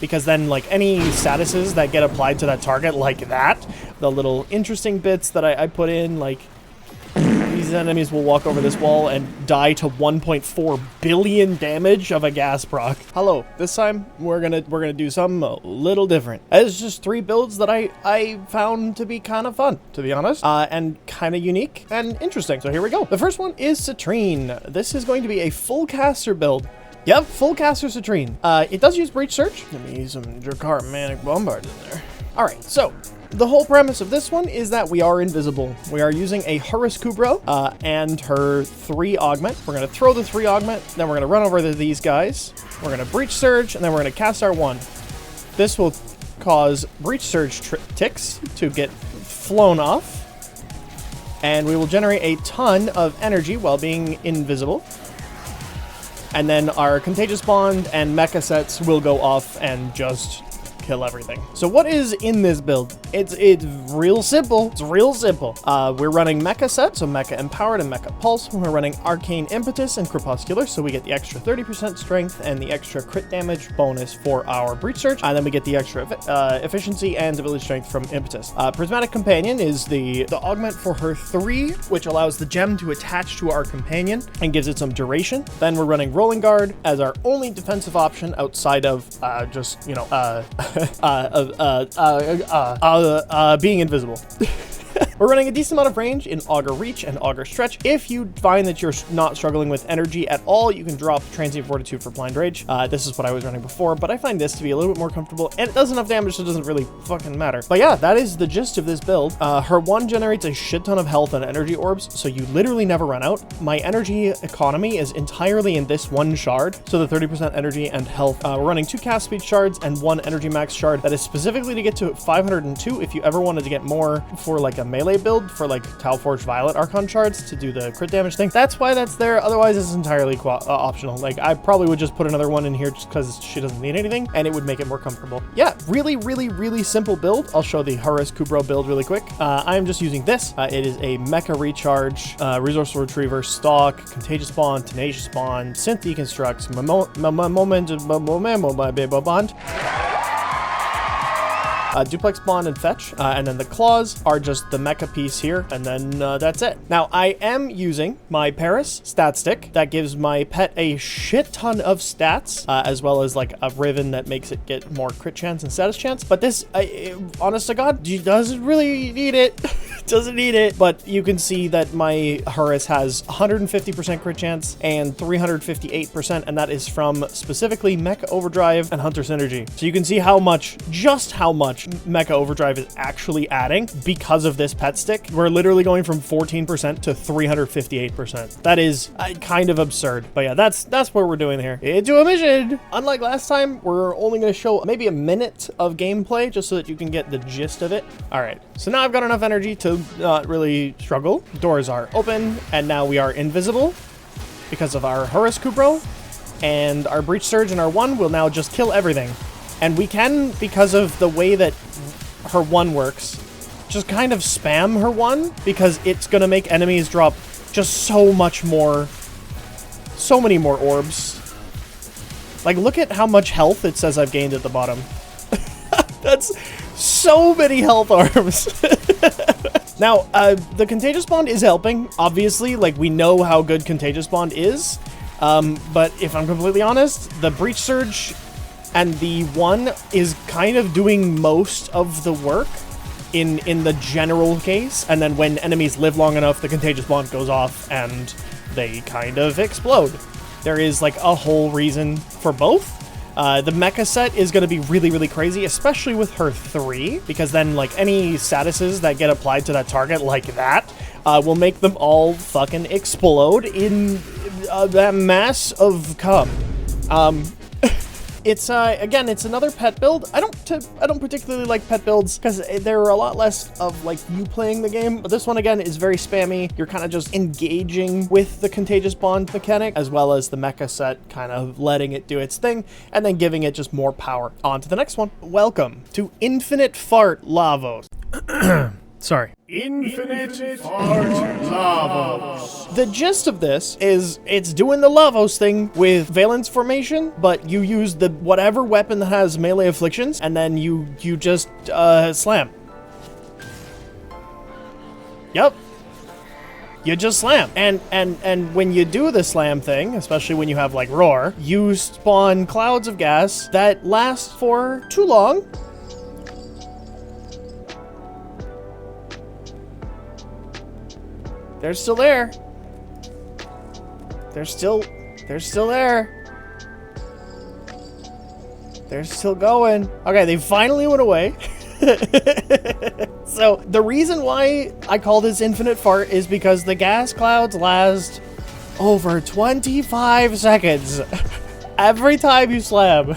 because then like any statuses that get applied to that target like that, the little interesting bits that I put in, like these enemies will walk over this wall and die to 1.4 billion damage of a gas proc. Hello, this time we're gonna do something a little different. It's just 3 builds that I found to be kind of fun, to be honest, and kind of unique and interesting. So here we go. The first one is Citrine. This is going to be a full caster build. Yep, full caster Citrine. It does use Breach Surge. Let me use some Dracar Manic Bombard in there. All right, so the whole premise of this one is that we are invisible. We are using a Horus Kubro and her 3 augment. We're going to throw the 3 augment, then we're going to run over to these guys. We're going to Breach Surge, and then we're going to cast our 1. This will cause Breach Surge ticks to get flown off, and we will generate a ton of energy while being invisible. And then our Contagious Bond and Mecha sets will go off and just kill everything. So what is in this build? It's real simple. It's real simple. We're running Mecha set, so Mecha Empowered and Mecha Pulse. We're running Arcane Impetus and Crepuscular, so we get the extra 30% strength and the extra crit damage bonus for our Breach Surge, and then we get the extra efficiency and ability strength from Impetus. Prismatic Companion is the augment for her 3, which allows the gem to attach to our companion and gives it some duration. Then we're running Rolling Guard as our only defensive option outside of just, you know, being invisible. We're running a decent amount of range in Augur Reach and Augur Stretch. If you find that you're not struggling with energy at all, you can drop Transient Fortitude for Blind Rage. This is what I was running before, but I find this to be a little bit more comfortable, and it does enough damage so it doesn't really fucking matter. But yeah, that is the gist of this build. Her 1 generates a shit ton of health and energy orbs, so you literally never run out. My energy economy is entirely in this 1 shard, so the 30% energy and health. We're running 2 cast speed shards and 1 energy max shard. That is specifically to get to 502 if you ever wanted to get more for like a melee build, for like Tau Forge Violet Archon shards to do the crit damage thing. That's why that's there. Otherwise, it's entirely optional. Like, I probably would just put another one in here just because she doesn't need anything, and it would make it more comfortable. Yeah, really simple build. I'll show the Horus Kubro build really quick. I'm just using this. It is a Mecha Recharge, Resource Retriever, Stalk, Contagious Bond, Tenacious Bond, Synth Deconstructs, Bond, Duplex Bond and Fetch, and then the claws are just the mecha piece here, and then that's it. Now, I am using my Paris stat stick that gives my pet a shit ton of stats, as well as like a ribbon that makes it get more crit chance and status chance, but this, honest to God, doesn't really need it. Doesn't need it, but you can see that my Horus has 150% crit chance and 358%, and that is from specifically Mecha Overdrive and Hunter Synergy. So you can see how much, just how much Mecha Overdrive is actually adding because of this pet stick. We're literally going from 14% to 358%. That is kind of absurd, but yeah, that's what we're doing here. Into a mission! Unlike last time, we're only going to show maybe a minute of gameplay just so that you can get the gist of it. All right, so now I've got enough energy to not really struggle. Doors are open, and now we are invisible because of our Horus Kubro, and our Breach Surge and our 1 will now just kill everything. And we can, because of the way that her 1 works, just kind of spam her 1, because it's gonna make enemies drop just so much more, so many more orbs. Like, look at how much health it says I've gained at the bottom. That's so many health orbs. Now, the Contagious Bond is helping, obviously. Like, we know how good Contagious Bond is. But if I'm completely honest, the Breach Surge and the 1 is kind of doing most of the work in the general case. And then when enemies live long enough, the Contagious Bond goes off and they kind of explode. There is, like, a whole reason for both. The mecha set is going to be really crazy, especially with her 3, because then, like, any statuses that get applied to that target like that will make them all fucking explode in that mass of cum. It's again, it's another pet build. I don't particularly like pet builds because they're a lot less of like you playing the game. But this one again is very spammy. You're kind of just engaging with the Contagious Bond mechanic as well as the mecha set, kind of letting it do its thing and then giving it just more power. On to the next one. Welcome to Infinite Fart Lavos. Sorry. Infinite Fart Lavos. The gist of this is it's doing the Lavos thing with Valence Formation, but you use the whatever weapon that has melee afflictions, and then you just slam. Yep. You just slam. And when you do the slam thing, especially when you have like roar, you spawn clouds of gas that last for too long. They're still there. They're still there. They're still going. Okay, they finally went away. So the reason why I call this infinite fart is because the gas clouds last over 25 seconds every time you slam.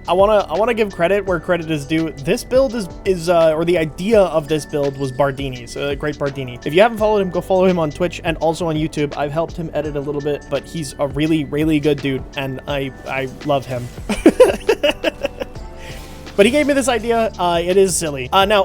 I wanna give credit where credit is due. This build or the idea of this build was Bardini's, Great Bardini. If you haven't followed him, go follow him on Twitch and also on YouTube. I've helped him edit a little bit, but he's a really, really good dude, and I love him. But he gave me this idea. It is silly. Now,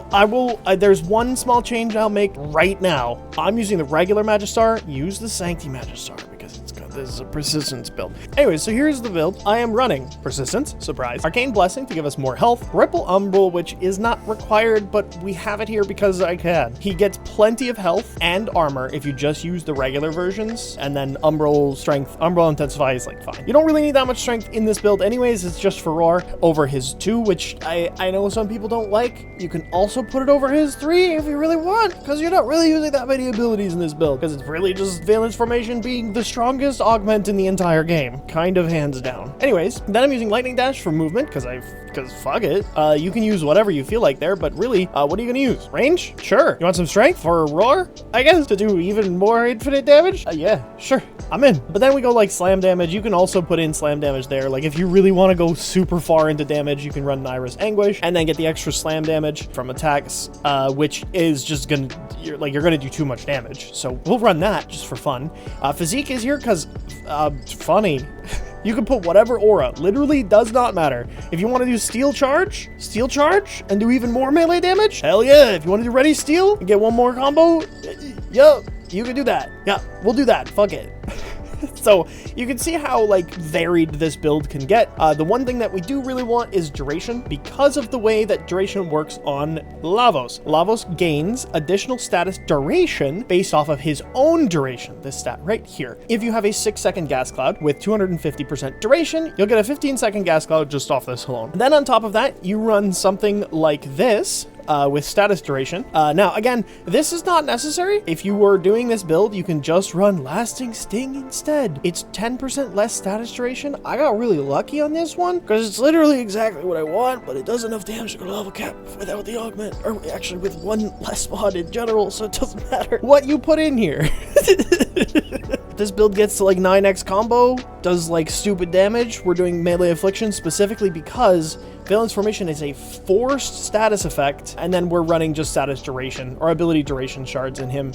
there's one small change I'll make right now. I'm using the regular Magistar. Use the Sancti Magistar because this is a persistence build. Anyways, so here's the build. I am running Persistence, surprise, Arcane Blessing to give us more health, Ripple Umbral, which is not required, but we have it here because I can. He gets plenty of health and armor if you just use the regular versions, and then Umbral Strength, Umbral Intensify is like fine. You don't really need that much strength in this build anyways, it's just for roar over his 2, which I know some people don't like. You can also put it over his 3 if you really want, because you're not really using that many abilities in this build, because it's really just Valence Formation being the strongest augment in the entire game, kind of hands down. Anyways, then I'm using Lightning Dash for movement because fuck it. You can use whatever you feel like there, but really, what are you gonna use? Range? Sure. You want some strength for roar? I guess to do even more infinite damage? Yeah, sure. I'm in. But then we go like slam damage. You can also put in slam damage there. Like if you really want to go super far into damage, you can run Naira's Anguish and then get the extra slam damage from attacks, which is just gonna, you're gonna do too much damage. So we'll run that just for fun. Physique is here because funny. You can put whatever aura, literally does not matter. If you want to do Steel Charge, and do even more melee damage, hell yeah. If you want to do Ready Steel and get one more combo, yup, you can do that. Yeah, we'll do that, fuck it. So you can see how like varied this build can get. The one thing that we do really want is duration because of the way that duration works on Lavos. Lavos gains additional status duration based off of his own duration, this stat right here. If you have a 6-second gas cloud with 250% duration, you'll get a 15-second gas cloud just off this alone. Then on top of that, you run something like this, with status duration. Now, again, this is not necessary. If you were doing this build, you can just run Lasting Sting instead. It's 10% less status duration. I got really lucky on this one because it's literally exactly what I want, but it does enough damage to go to level cap without the augment, or actually with one less mod in general, so it doesn't matter what you put in here. This build gets to like 9x combo, does like stupid damage. We're doing melee affliction specifically because Valence Formation is a forced status effect, and then we're running just status duration or ability duration shards in him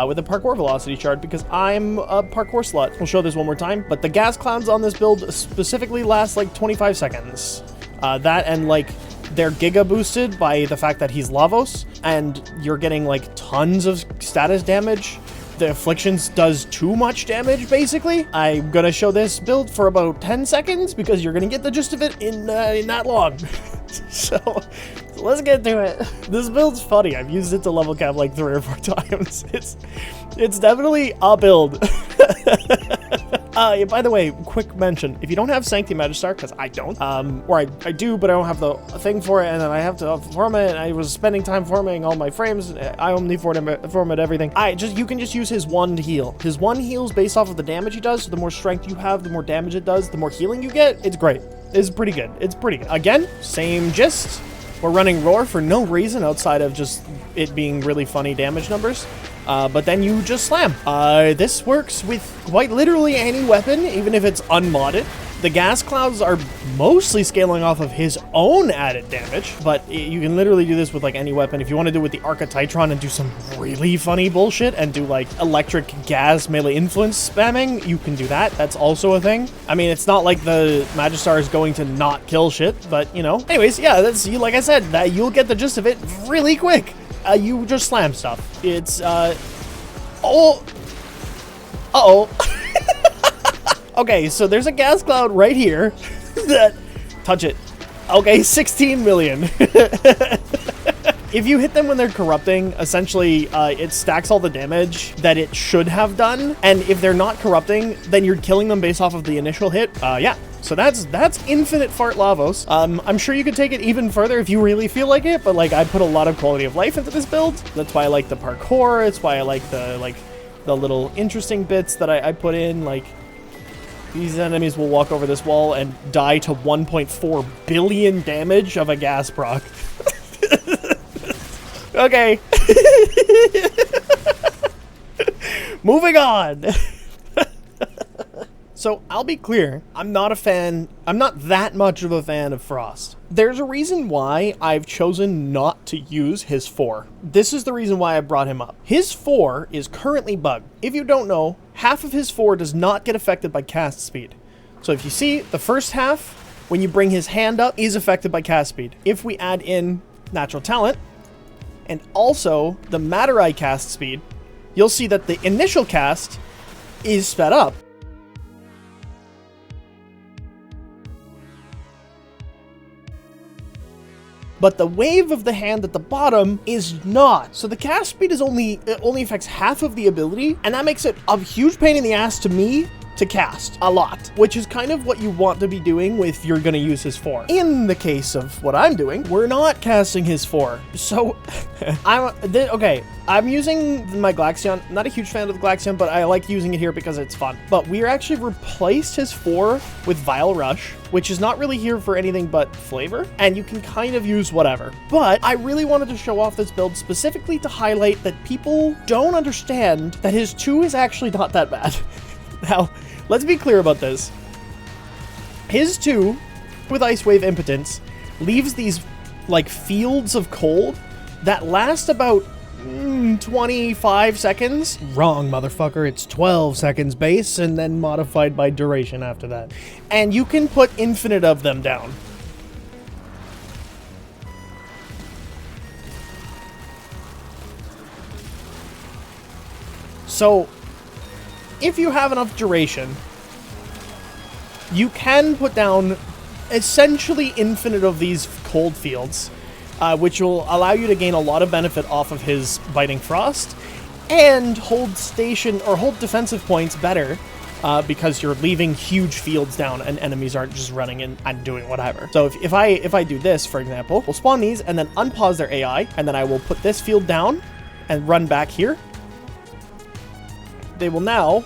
with a parkour velocity shard because I'm a parkour slut. We'll show this one more time, but the gas clouds on this build specifically last like 25 seconds. That and like they're giga boosted by the fact that he's Lavos, and you're getting like tons of status damage. The Afflictions does too much damage, basically. I'm gonna show this build for about 10 seconds because you're gonna get the gist of it in that long. So let's get to it. This build's funny. I've used it to level cap like 3 or 4 times. It's definitely a build. By the way, quick mention, if you don't have Sancti Magistar, because I don't, or I do, but I don't have the thing for it, and then I have to form it, and I was spending time forming all my frames, I only format everything. You can just use his one to heal. His one heals based off of the damage he does, so the more strength you have, the more damage it does, the more healing you get. It's great. It's pretty good. It's pretty good. Again, same gist. We're running Roar for no reason outside of just it being really funny damage numbers. But then you just slam. This works with quite literally any weapon, even if it's unmodded. The gas clouds are mostly scaling off of his own added damage, but you can literally do this with like any weapon. If you want to do it with the Arcatitron and do some really funny bullshit and do like electric gas melee influence spamming, you can do that. That's also a thing. I mean, it's not like the Magistar is going to not kill shit, but you know. Anyways, yeah, that's you. Like I said, that you'll get the gist of it really quick. You just slam stuff. It's Okay, so there's a gas cloud right here that touch it. Okay, 16 million. If you hit them when they're corrupting, essentially it stacks all the damage that it should have done. And if they're not corrupting, then you're killing them based off of the initial hit. Yeah. So that's infinite fart Lavos. I'm sure you could take it even further if you really feel like it, but like I put a lot of quality of life into this build. That's why I like the parkour. It's why I like the little interesting bits that I put in. Like these enemies will walk over this wall and die to 1.4 billion damage of a gas proc. Okay. Moving on. So I'll be clear, I'm not that much of a fan of Frost. There's a reason why I've chosen not to use his 4. This is the reason why I brought him up. His 4 is currently bugged. If you don't know, half of his 4 does not get affected by cast speed. So if you see, the first half, when you bring his hand up, is affected by cast speed. If we add in natural talent, and also the Matter Eye cast speed, you'll see that the initial cast is sped up. But the wave of the hand at the bottom is not. So the cast speed is only affects half of the ability, and that makes it a huge pain in the ass to me to cast a lot, which is kind of what you want to be doing if you're going to use his 4. In the case of what I'm doing, we're not casting his 4. So I'm using my Glaxion. Not a huge fan of the Glaxion, but I like using it here because it's fun. But we actually replaced his 4 with Vile Rush, which is not really here for anything but flavor, and you can kind of use whatever. But I really wanted to show off this build specifically to highlight that people don't understand that his 2 is actually not that bad. Now, let's be clear about this. His 2, with Ice Wave Impotence, leaves these, like, fields of cold that last about 25 seconds. Wrong, motherfucker. It's 12 seconds base and then modified by duration after that. And you can put infinite of them down. So if you have enough duration, you can put down essentially infinite of these cold fields, which will allow you to gain a lot of benefit off of his Biting Frost and hold station or hold defensive points better because you're leaving huge fields down and enemies aren't just running in and doing whatever. So if I do this, for example, we'll spawn these and then unpause their AI, and then I will put this field down and run back here. They will now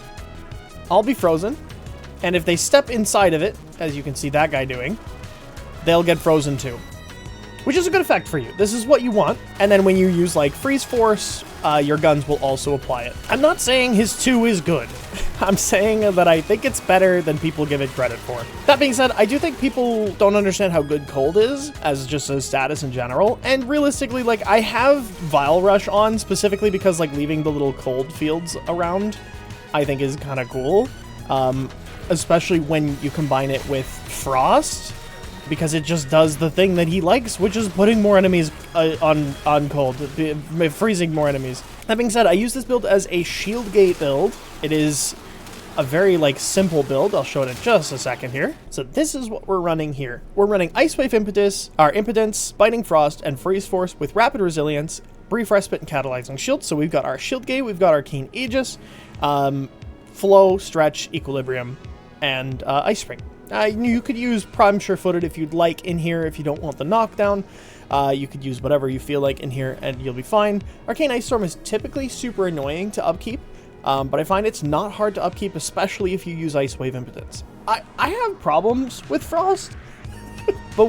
all be frozen, and if they step inside of it, as you can see that guy doing, they'll get frozen too, which is a good effect for you. This is what you want. And then when you use like Freeze Force, your guns will also apply it. I'm not saying his 2 is good. I'm saying that I think it's better than people give it credit for. That being said, I do think people don't understand how good Cold is as just a status in general. And realistically, like, I have Vile Rush on specifically because like leaving the little cold fields around I think is kind of cool. Especially when you combine it with Frost, because it just does the thing that he likes, which is putting more enemies on cold, freezing more enemies. That being said, I use this build as a shield gate build. It is a very like simple build. I'll show it in just a second here. So this is what we're running here. We're running Ice Wave Impotence, Biting Frost, and Freeze Force with Rapid Resilience, Brief Respite, and Catalyzing Shield. So we've got our Shield Gate, we've got Arcane Aegis, Flow, Stretch, Equilibrium, and Ice Spring. You could use Prime Sure-Footed if you'd like in here if you don't want the knockdown. You could use whatever you feel like in here and you'll be fine. Arcane Ice Storm is typically super annoying to upkeep, but I find it's not hard to upkeep, especially if you use Ice Wave Impotence. I have problems with Frost. but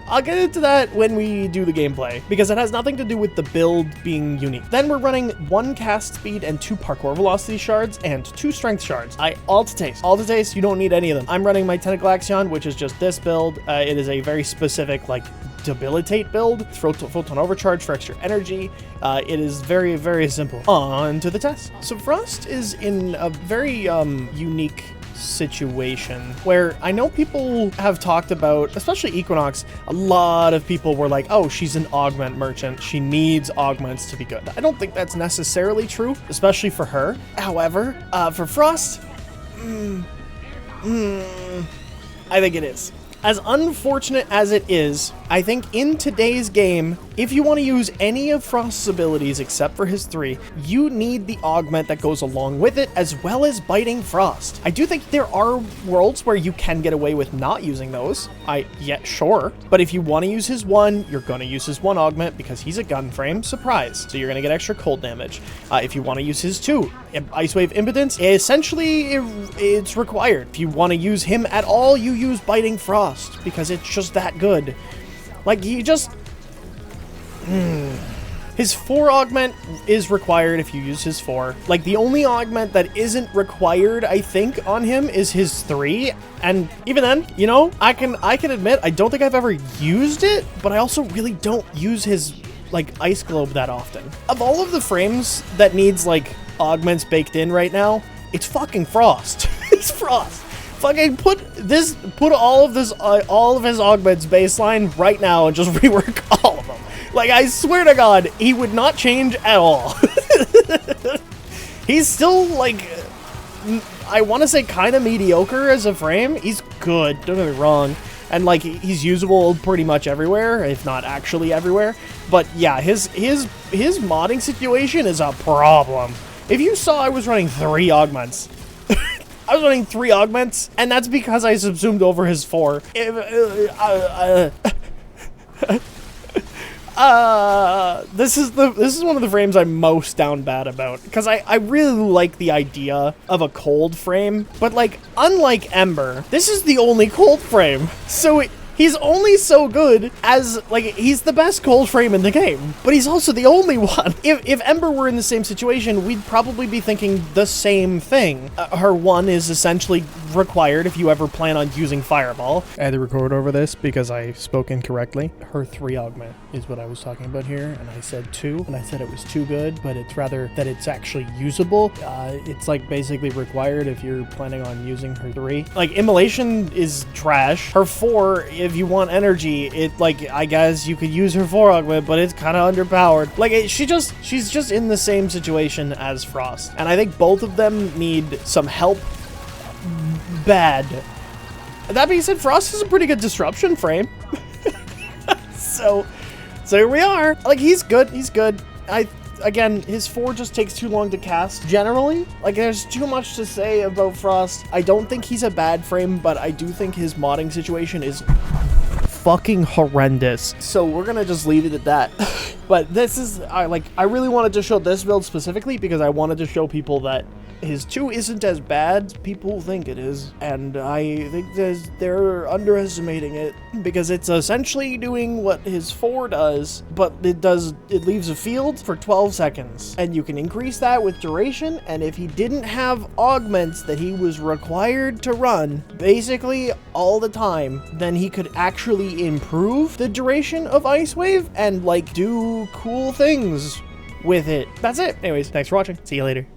I'll get into that when we do the gameplay, because it has nothing to do with the build being unique. Then we're running 1 cast speed and 2 parkour velocity shards and 2 strength shards. All to taste, you don't need any of them. I'm running my Tentacle Axion, which is just this build. It is a very specific, like, debilitate build, photon overcharge for extra energy. It is very, very simple. On to the test. So Frost is in a very unique situation where I know people have talked about, especially Equinox, a lot of people were like, oh, she's an augment merchant, she needs augments to be good. I don't think that's necessarily true, especially for her. However, for Frost, I think it is. As unfortunate as it is, I think in today's game, if you want to use any of Frost's abilities except for his 3, you need the augment that goes along with it, as well as biting Frost. I do think there are worlds where you can get away with not using those. Sure. But if you want to use his 1, you're going to use his 1 augment because he's a gun frame, surprise. So you're going to get extra cold damage. If you want to use his 2, Ice Wave Impotence, essentially it's required. If you want to use him at all, you use biting Frost because it's just that good. Like, he just... His 4 augment is required if you use his 4. Like, the only augment that isn't required, I think, on him is his 3. And even then, you know, I can admit, I don't think I've ever used it, but I also really don't use his, like, Ice Globe that often. Of all of the frames that needs, like, augments baked in right now, it's fucking Frost. It's Frost. Fucking put all of his augments baseline right now and just rework all of them. Like, I swear to God, he would not change at all. He's still, like, I want to say kind of mediocre as a frame. He's good, don't get me wrong. And, like, he's usable pretty much everywhere, if not actually everywhere. But, yeah, his modding situation is a problem. If you saw I was running 3 augments... I was running 3 augments, and that's because I subsumed over his 4. This is one of the frames I'm most down bad about, because I really like the idea of a cold frame, but, like, unlike Ember, this is the only cold frame. So he's only so good as, like, he's the best cold frame in the game, but he's also the only one. If Ember were in the same situation, we'd probably be thinking the same thing. Her 1 is essentially required if you ever plan on using Fireball. I had to record over this because I spoke incorrectly. Her 3 augment is what I was talking about here, and I said 2, and I said it was too good, but it's rather that it's actually usable. It's, like, basically required if you're planning on using her 3. Like, Immolation is trash. Her 4, if you want energy, it, like, I guess you could use her 4 augment, but it's kind of underpowered. Like, she's just in the same situation as Frost, and I think both of them need some help bad. That being said, Frost is a pretty good disruption frame. So here we are. Like, he's good. Again, his 4 just takes too long to cast, generally. Like, there's too much to say about Frost. I don't think he's a bad frame, but I do think his modding situation is fucking horrendous. So we're gonna just leave it at that. But this is, I really wanted to show this build specifically because I wanted to show people that his 2 isn't as bad as people think it is, and I think they're underestimating it because it's essentially doing what his 4 does, but it leaves a field for 12 seconds, and you can increase that with duration. And if he didn't have augments that he was required to run basically all the time, then he could actually improve the duration of Ice Wave and, like, do cool things with it. That's it. Anyways, thanks for watching. See you later.